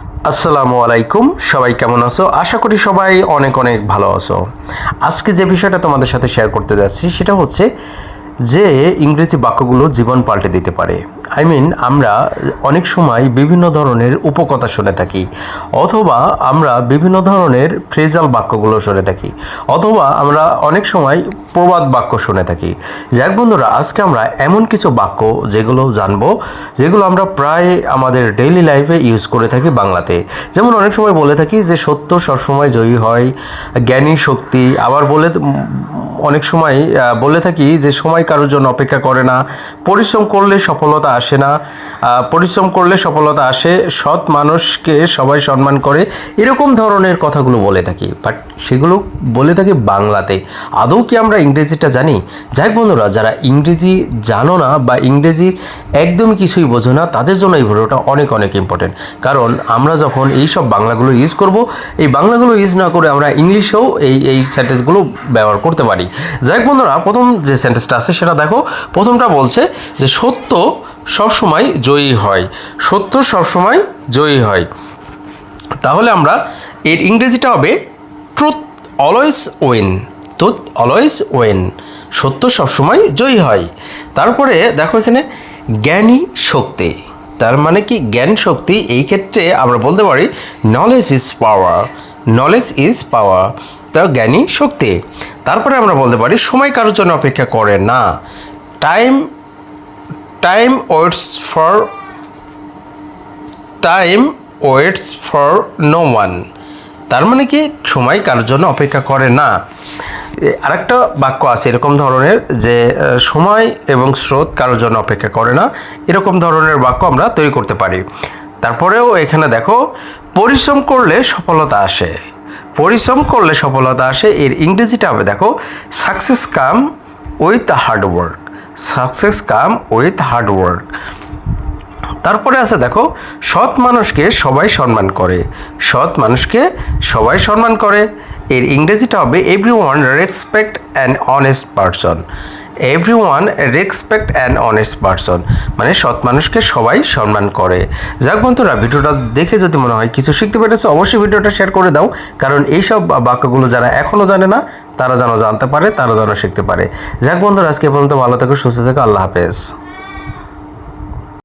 আসসালামু আলাইকুম, সবাই কেমন আছো? আশা করি সবাই অনেক অনেক ভালো আছো। আজকে যে বিষয়টা তোমাদের সাথে শেয়ার করতে যাচ্ছি সেটা হচ্ছে যে ইংরেজি বাক্যগুলো জীবন পাল্টে দিতে পারে। আমরা অনেক সময় বিভিন্ন ধরনের উপকথা শুনে থাকি, অথবা আমরা বিভিন্ন ধরনের ফ্রেজাল বাক্যগুলো শুনে থাকি, অথবা আমরা অনেক সময় প্রবাদ বাক্য শুনে থাকি। যাক বন্ধুরা, আজকে আমরা এমন কিছু বাক্য যেগুলো জানবো, যেগুলো আমরা প্রায় আমাদের ডেইলি লাইফে ইউজ করে থাকি বাংলাতে। যেমন অনেক সময় বলে থাকি যে সত্য সবসময় জয়ী হয়, জ্ঞানী শক্তি। আবার অনেক সময় বলে থাকি যে সময় কারোর জন্য অপেক্ষা করে না, পরিশ্রম করলে সফলতা আসে না, পরিশ্রম করলে সফলতা আসে, সৎ মানুষকে সবাই সম্মান করে, এরকম ধরনের কথাগুলো বলে থাকি। বাট সেগুলো বলে থাকি বাংলাতে। আদৌ কি আমরা ইংরেজিটা জানি? যাই বন্ধুরা, যারা ইংরেজি জানো না বা ইংরেজির একদমই কিছুই বোঝো না, তাদের জন্য এই ভিডিওটা অনেক অনেক ইম্পর্টেন্ট। কারণ আমরা যখন এই সব বাংলাগুলো ইউজ করব, এই বাংলাগুলো ইউজ না করে আমরা ইংলিশেও এই সেন্টেন্সগুলো ব্যবহার করতে পারি। যাই বন্ধুরা, প্রথম যে সেন্টেন্সটা আছে সেটা দেখো। প্রথমটা বলছে যে সত্য সবসময় জয়ী হয়। সত্য সবসময় জয়ী হয়। তাহলে আমরা এর ইংরেজিটা হবে truth always win. Truth always win, সত্য সবসময় জয়ী হয়। তারপরে দেখো এখানে জ্ঞানী শক্তি, তার মানে কি জ্ঞান শক্তি। এই ক্ষেত্রে আমরা বলতে পারি knowledge is power. Knowledge is power, তা জ্ঞানী শক্তি। তারপরে আমরা বলতে পারি সময় কারোর জন্য অপেক্ষা করে না। Time time waits for time waits for no one. তার মানে কি সময় কারোর জন্য অপেক্ষা করে না। আরেকটা বাক্য আছে এরকম ধরনের, যে সময় এবং স্রোত কারোর জন্য অপেক্ষা করে না, এরকম ধরনের বাক্য আমরা তৈরি করতে পারি। তারপরেও এখানে দেখো পরিশ্রম করলে সফলতা আসে। পরিশ্রম করলে সফলতা আসে, এর ইংরেজিটা হবে দেখো success come with hard work. Success come with hard work. তারপরে আছে দেখো সৎ মানুষকে সবাই সম্মান করে। সৎ মানুষকে সবাই সম্মান করে, এর ইংরেজিটা হবে everyone respect an honest person. Everyone respect an honest person, মানে সৎ মানুষকে সবাই সম্মান করে। যাক বন্ধুরা, ভিডিওটা দেখে যদি মনে হয় কিছু শিখতে পেরেছো, অবশ্যই ভিডিওটা শেয়ার করে দাও। কারণ এইসব বাক্যগুলো যারা এখনও জানে না, তারা যেন জানতে পারে, তারা যেন শিখতে পারে। যাক বন্ধুরা, আজকে পর্যন্ত ভালো থেকো, সুস্থ থেকো, আল্লাহ হাফেজ।